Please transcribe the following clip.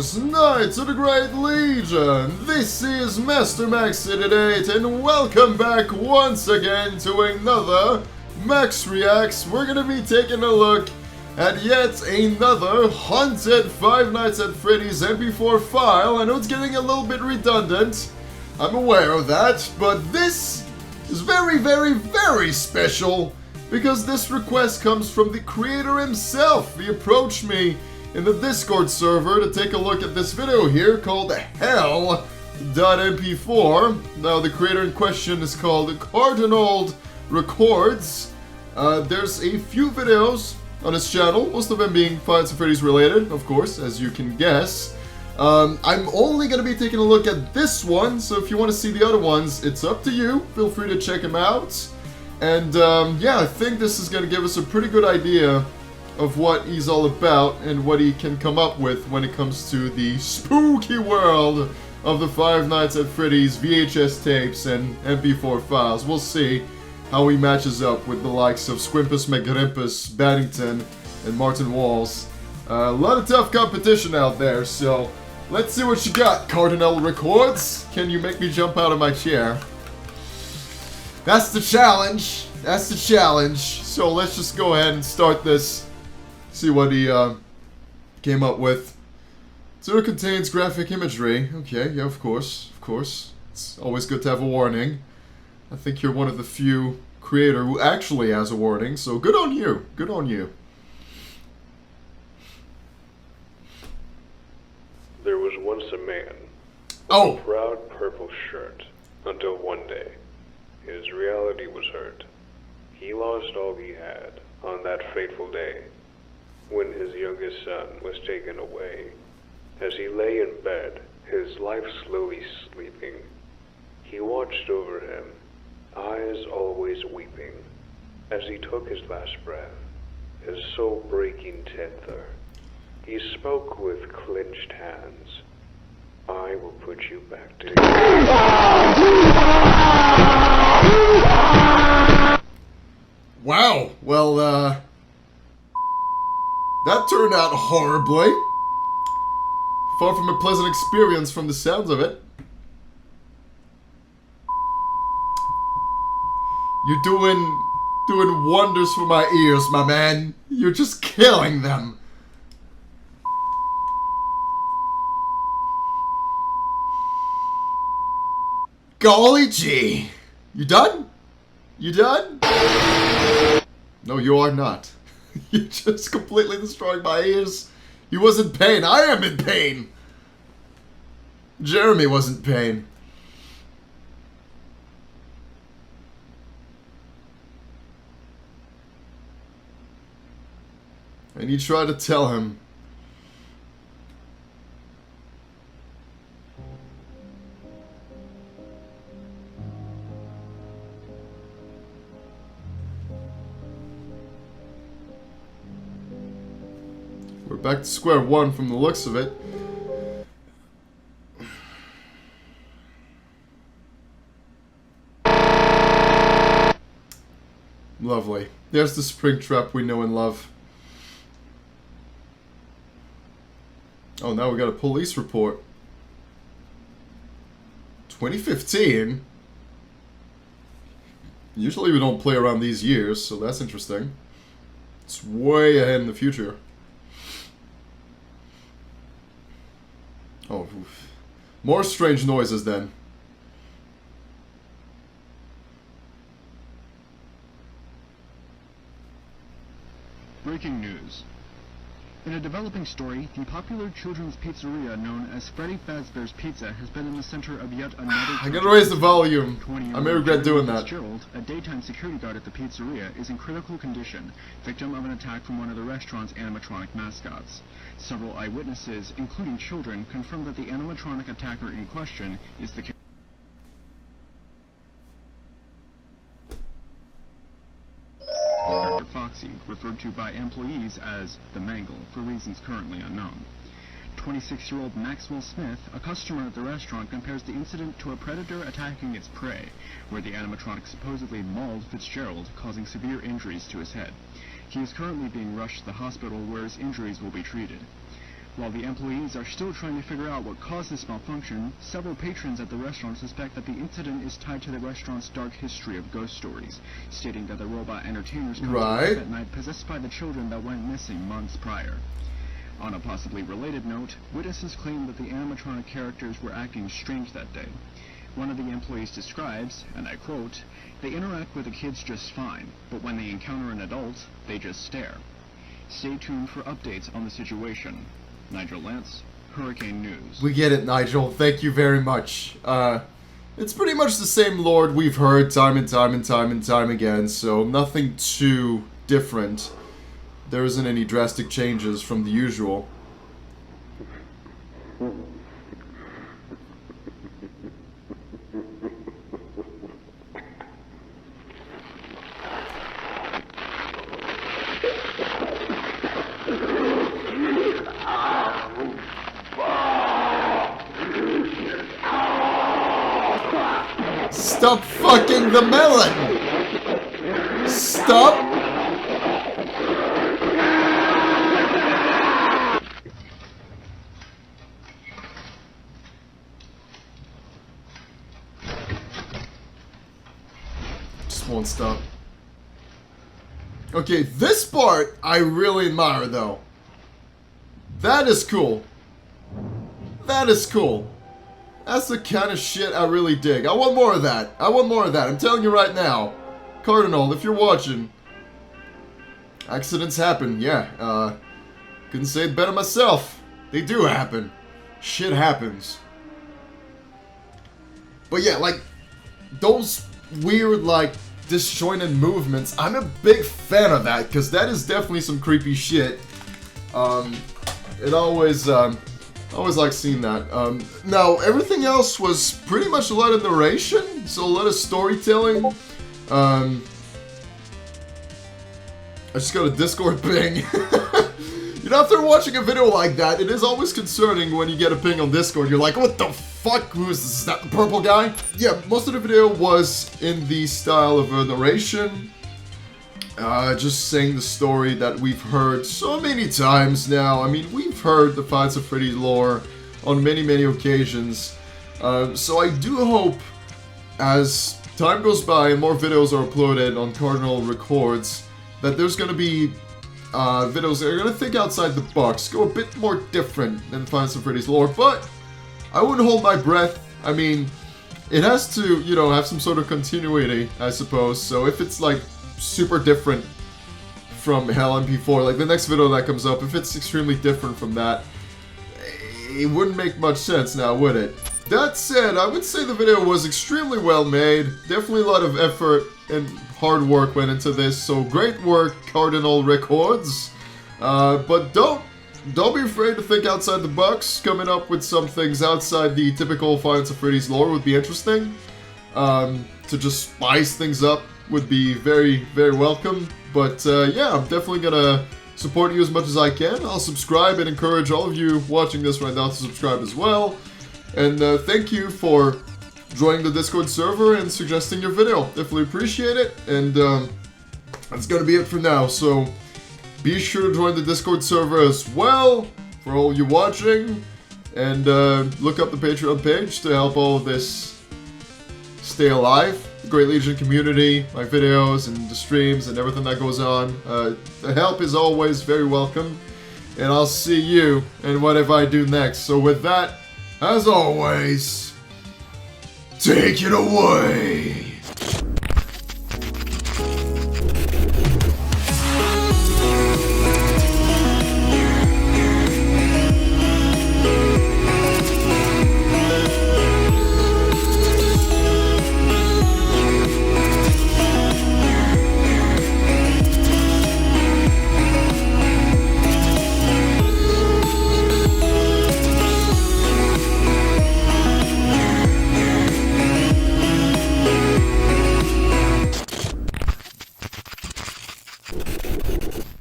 Greetings, Knights of the Great Legion! This is Master Max88 and welcome back once again to another Max Reacts. We're gonna be taking a look at yet another haunted Five Nights at Freddy's MP4 file. I know it's getting a little bit redundant, I'm aware of that, but this is very, very, very special because this request comes from the creator himself. He approached me in the Discord server to take a look at this video here called Hell.mp4. Now the creator in question is called Cardinal Records. There's a few videos on his channel, most of them being Five Nights at Freddy's related, of course, as you can guess. I'm only going to be taking a look at this one, so if you want to see the other ones, it's up to you. Feel free to check him out. And yeah, I think this is going to give us a pretty good idea of what he's all about and what he can come up with when it comes to the spooky world of the Five Nights at Freddy's VHS tapes and MP4 files. We'll see how he matches up with the likes of Squimpus McGrimpus, Baddington, and Martin Walls. A lot of tough competition out there, so let's see what you got, Cardinal Records. Can you make me jump out of my chair? That's the challenge. That's the challenge. So let's just go ahead and start this. See what he came up with. So it contains graphic imagery. Okay, yeah, of course, of course. It's always good to have a warning. I think you're one of the few creator who actually has a warning, so good on you. Good on you. There was once a man with a proud purple shirt, until one day his reality was hurt. He lost all he had on that fateful day, when his youngest son was taken away. As he lay in bed, his life slowly sleeping, he watched over him, eyes always weeping, as he took his last breath, his soul-breaking tether. He spoke with clenched hands, "I will put you back together." Wow, well, that turned out horribly. Far from a pleasant experience from the sounds of it. You're doing wonders for my ears, my man. You're just killing them. Golly gee. You done? You done? No, you are not. You just completely destroyed my ears. He was in pain. I am in pain. Jeremy was in pain. And you try to tell him. We're back to square one from the looks of it. Lovely. There's the spring trap we know and love. Oh, now we got a police report. 2015? Usually we don't play around these years, so that's interesting. It's way ahead in the future. Oh, oof. More strange noises then. Breaking news. In a developing story, the popular children's pizzeria known as Freddy Fazbear's Pizza has been in the center of yet another... I gotta raise the volume. I may regret doing that. Fitzgerald, a daytime security guard at the pizzeria, is in critical condition, victim of an attack from one of the restaurant's animatronic mascots. Several eyewitnesses, including children, confirm that the animatronic attacker in question is the Foxy, referred to by employees as the Mangle, for reasons currently unknown. 26-year-old Maxwell Smith, a customer at the restaurant, compares the incident to a predator attacking its prey, where the animatronic supposedly mauled Fitzgerald, causing severe injuries to his head. He is currently being rushed to the hospital where his injuries will be treated. While the employees are still trying to figure out what caused this malfunction, several patrons at the restaurant suspect that the incident is tied to the restaurant's dark history of ghost stories, stating that the robot entertainers come at night possessed by the children that went missing months prior. On a possibly related note, witnesses claim that the animatronic characters were acting strange that day. One of the employees describes, and I quote, "They interact with the kids just fine, but when they encounter an adult, they just stare." Stay tuned for updates on the situation. Nigel Lance, Hurricane News. We get it, Nigel. Thank you very much. It's pretty much the same lore we've heard time and time again, so nothing too different. There isn't any drastic changes from the usual. Stop fucking the melon! Stop! Just won't stop. Okay, this part I really admire though. That is cool. That is cool. That's the kind of shit I really dig. I want more of that. I want more of that. I'm telling you right now. Cardinal, if you're watching. Accidents happen, yeah. Couldn't say it better myself. They do happen. Shit happens. But yeah, like, those weird, like, disjointed movements, I'm a big fan of that, because that is definitely some creepy shit. It always like seeing that. Now, everything else was pretty much a lot of narration, so a lot of storytelling. I just got a Discord ping. You know, after watching a video like that, it is always concerning when you get a ping on Discord. You're like, what the fuck? Who is this? Is that the purple guy? Yeah, most of the video was in the style of a narration. Just saying the story that we've heard so many times now. I mean, we've heard the Fights of Freddy's lore on many occasions. So I do hope, as time goes by and more videos are uploaded on Cardinal Records, that there's gonna be videos that are gonna think outside the box, go a bit more different than Fights of Freddy's lore, but I wouldn't hold my breath. I mean, it has to, you know, have some sort of continuity, I suppose, so if it's like super different from Hell MP4, like the next video that comes up, if it's extremely different from that, it wouldn't make much sense now, would it? That said, I would say the video was extremely well made. Definitely a lot of effort and hard work went into this, so great work, Cardinal Records. But don't be afraid to think outside the box. Coming up with some things outside the typical Fights of Freddy's lore would be interesting. To just spice things up would be very welcome. But yeah, I'm definitely gonna support you as much as I can. I'll subscribe and encourage all of you watching this right now to subscribe as well. And thank you for joining the Discord server and suggesting your video. Definitely appreciate it. And that's gonna be it for now. So be sure to join the Discord server as well for all you watching. And look up the Patreon page to help all of this stay alive. The Great Legion community, my videos and the streams and everything that goes on. The help is always very welcome. And I'll see you in whatever I do next. So with that, as always, take it away!